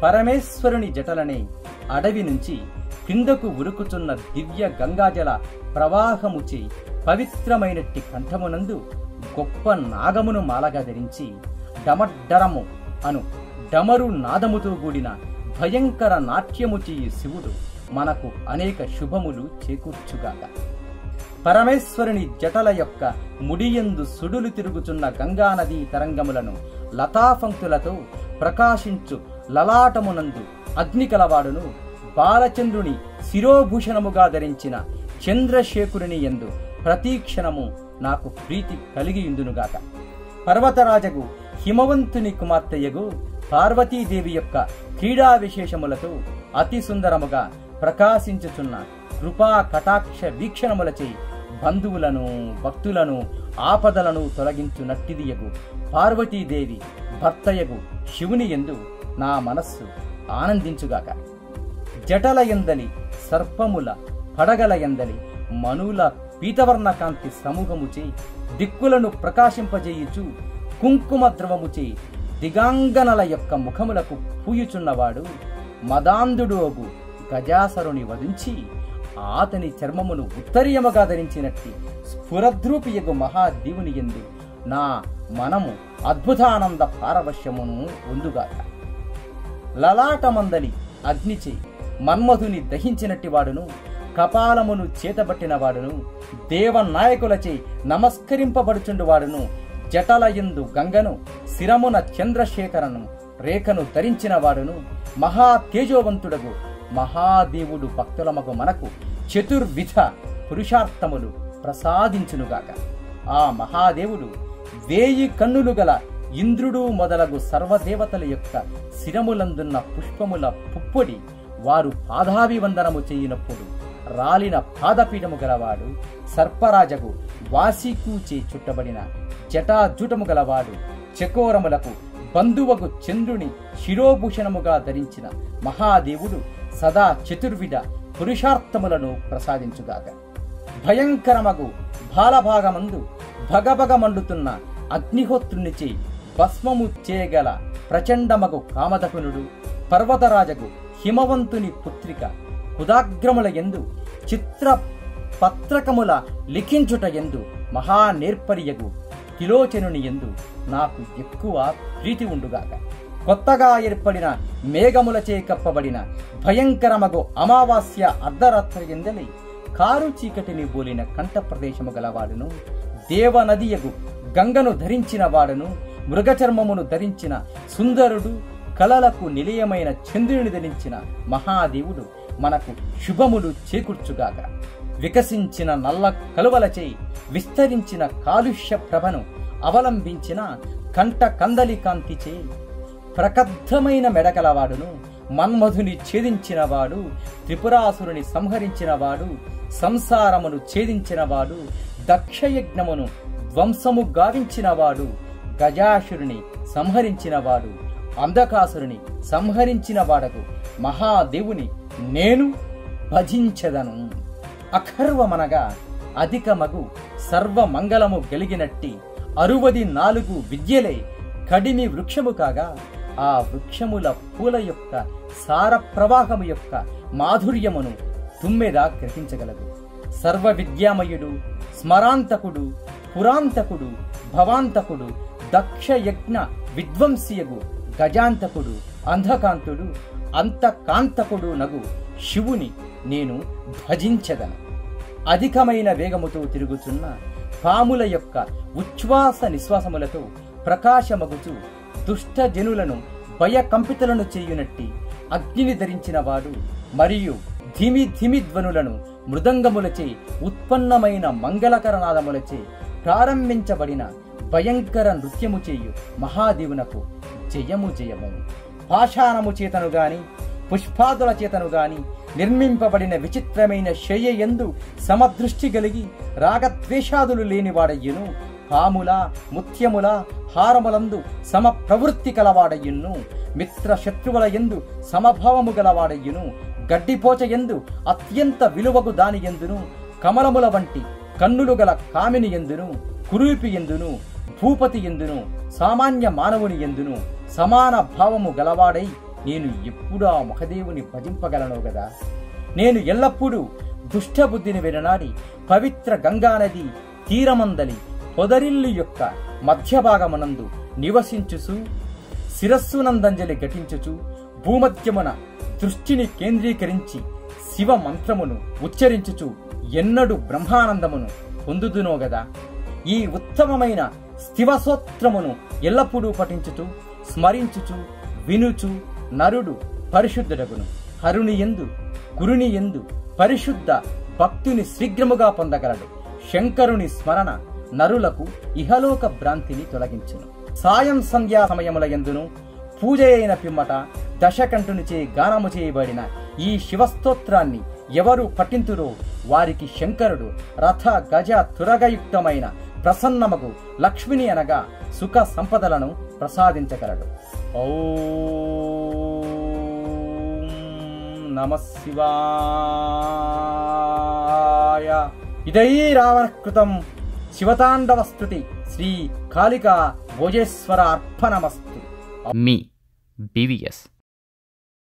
పరమేశ్వరుని జటలనే అడవి నుంచి కిందకు ఉరుకుచున్న దివ్య గంగాజల ప్రవాహముచే పవిత్రమైనట్టి కంఠమునందు గొప్ప నాగమును మాలగా ధరించి డమడ్డరము అను డమరు నాదముతో కూడిన భయంకర నాట్యము చెయ్యి శివుడు మనకు అనేక శుభములు చేకూర్చుగాక. పరమేశ్వరుని జటల యొక్క ముడియందు సుడులు తిరుగుచున్న గంగానదీ తరంగములను లతాపంక్తులతో ప్రకాశించు లలాటమునందు అగ్ని కలవాడును బాలచంద్రుని శిరోభూషణముగా ధరించిన చంద్రశేఖరుని యందు ప్రతీక్షణము నాకు ప్రీతి కలిగియుందునుగాక. పర్వతరాజగు హిమవంతుని కుమార్తెయగు పార్వతీదేవి యొక్క క్రీడా విశేషములతో అతి సుందరముగా ప్రకాశించుచున్న కృపా కటాక్ష వీక్షణములచే బంధువులను భక్తులను ఆపదలను తొలగించునట్టిదియగు పార్వతీదేవి భర్తయగు శివుని యందు నా మనస్సు ఆనందించుగాక. జటల ఎందలి సర్పముల పడగల ఎందలి మనుల పీతవర్ణ కాంతి సమూహముచే దిక్కులను ప్రకాశింపజేయుచు కుంకుమ ద్రవముచే దిగాంగనల యొక్క ముఖములకు పూయుచున్నవాడు మదాంధుడు అగు గజాసరుని వధించి ఆతని చర్మమును ఉత్తరీయముగా ధరించినట్టి స్ఫురద్రూపియగు మహాదేవుని యందు నా మనము అద్భుతానంద పారవశ్యమును పొందుగాక. లలాటమందలి అగ్నిచే మన్మధుని దహించినట్టి వాడును కపాలమును చేతబట్టిన వాడును దేవనాయకులచే నమస్కరింపబడుచుండు వాడును జటలయందు గంగను శిరమున చంద్రశేఖరను రేఖను ధరించిన వాడును మహా తేజోవంతుడగు మహాదేవుడు భక్తులమగు మనకు చతుర్విధ పురుషార్థములు ప్రసాదించునుగాక. ఆ మహాదేవుడు 1000 కన్నులు గల ఇంద్రుడు మొదలగు సర్వదేవతల యొక్క శిరములందున్న పుష్పముల పుప్పొడి వారు పాదాభివందనము చేయినప్పుడు రాలిన పాదపీఠము గలవాడు సర్పరాజగు వాసికూచే చుట్టబడిన జటాజూటము గలవాడు చకోరములకు బంధువగు చంద్రుని శిరోభూషణముగా ధరించిన మహాదేవుడు సదా చతుర్విధ పురుషార్థములను ప్రసాదించుగాక. భయంకరమగు బాలభాగమందు భగభగ మండుతున్న అగ్నిహోత్రునిచే భస్మము చేయగల ప్రచండమగు కామదహనుడు పర్వతరాజగు హిమవంతుని పుత్రిక కుదాగ్రముల యందు చిత్ర పత్రకముల లిఖించుట యందు మహానేర్పరియగు తిలోచనుని యందు నాకు ఎక్కువ ప్రీతి ఉండుగాక. కొత్తగా ఏర్పడిన మేఘములచే కప్పబడిన భయంకరమగు అమావాస్య అర్ధరాత్రి ఎందలి కారు చీకటిని బోలిన కంఠ ప్రదేశము గలవాడును దేవనదియగు గంగను ధరించిన వాడును మృగచర్మమును ధరించిన సుందరుడు కలలకు నిలయమైన చంద్రుని ధరించిన మహాదేవుడు మనకు శుభములు చేకూర్చుగాక. వికసించిన నల్ల కలువలచే విస్తరించిన కాలుష్య ప్రభను అవలంబించిన కంఠ కందలి కాంతిచే ప్రకద్ధమైన మెడకలవాడును మన్మధుని ఛేదించినవాడు త్రిపురాసురుని సంహరించినవాడు సంసారమును ఛేదించినవాడు దక్షయజ్ఞమును ధ్వంసము గావించినవాడు గజాసురుని సంహరించినవాడు అంధకాసురుని సంహరించిన వాడకు మహాదేవుని నేను భజించెదను. అఖర్వమనగా అధికమగు సర్వమంగళము గలిగినట్టి 64 విద్యలే కడిమి వృక్షము కాగా ఆ వృక్షముల పూల యొక్క సార ప్రవాహము యొక్క మాధుర్యమును తుమ్మెద గ్రహించగలదు. సర్వ విద్యామయుడు స్మరాంతకుడు పురాంతకుడు భవాంతకుడు దక్షయజ్ఞ విధ్వంసియగు గజాంతకుడు అంధకాంతుడు అంతకాంతకుడు నగు శివుని నేను భజించెదను. అధికమైన వేగముతో తిరుగుచున్న పాముల యొక్క ఉచ్ఛ్వాస నిశ్వాసములతో ప్రకాశమగుచు దుష్ట జనులను భయకంపితులను చేయునట్టి అగ్నిని ధరించిన వాడు మరియు ధిమి ధిమి ధ్వనులను మృదంగములచే ఉత్పన్నమైన మంగళకరనాదములచే ప్రారంభించబడిన భయంకర నృత్యము చేయు మహాదేవునకు జయము జయము. పాషాణము చేతను గాని పుష్పాదుల చేతను గాని నిర్మింపబడిన విచిత్రమైన శయ్యయందు సమదృష్టి కలిగి రాగద్వేషాదులు లేనివాడయ్యును పాముల ముత్యముల హారములందు సమ ప్రవృత్తి కలవాడయ్యును మిత్ర శత్రువుల యందు సమభావము గలవాడయ్యును గడ్డిపోచ యందు అత్యంత విలువగు దాని యందును కమలముల వంటి కన్నులు గల కామిని యందును కురూపి యందును భూపతి యందును సామాన్య మానవుని యందును సమాన భావము గలవాడై నేను ఎప్పుడు ఆ మహదేవుని భజింపగలను గదా. నేను ఎల్లప్పుడూ దుష్టబుద్ధిని విననాడి పవిత్ర గంగానది తీరమందలి పొదరిల్లు యొక్క మధ్యభాగమునందు నివసించుచు శిరస్సునందంజలి ఘటించుచు భూమధ్యమున దృష్టిని కేంద్రీకరించి శివ మంత్రమును ఉచ్చరించుచు ఎన్నడు బ్రహ్మానందమును పొందుదునో గదా. ఈ ఉత్తమమైన శివసూత్రమును ఎల్లప్పుడూ పఠించుచు స్మరించుచు వినుచు నరుడు పరిశుద్ధుడగును. హరుని యందు గురుని యందు పరిశుద్ధ భక్తుని శీఘ్రముగా పొందగలడు. శంకరుని స్మరణ నరులకు ఇహలోక భ్రాంతిని తొలగించును. సాయం సంధ్యా సమయముల యందును పూజ అయిన పిమ్మట దశకంఠునిచే గానము చేయబడిన ఈ శివస్తోత్రాన్ని ఎవరు పఠింతురో వారికి శంకరుడు రథ గజ తురగయుక్తమైన ప్రసన్నమగు లక్ష్మిని అనగా సుఖ సంపదలను ప్రసాదించగలడు. ఓం నమః శివాయ. ఇదై రావణకృతం శివతాండవ స్తుతి శ్రీ కాళికా భోజేశ్వర అర్పణమస్తు. మీ BVS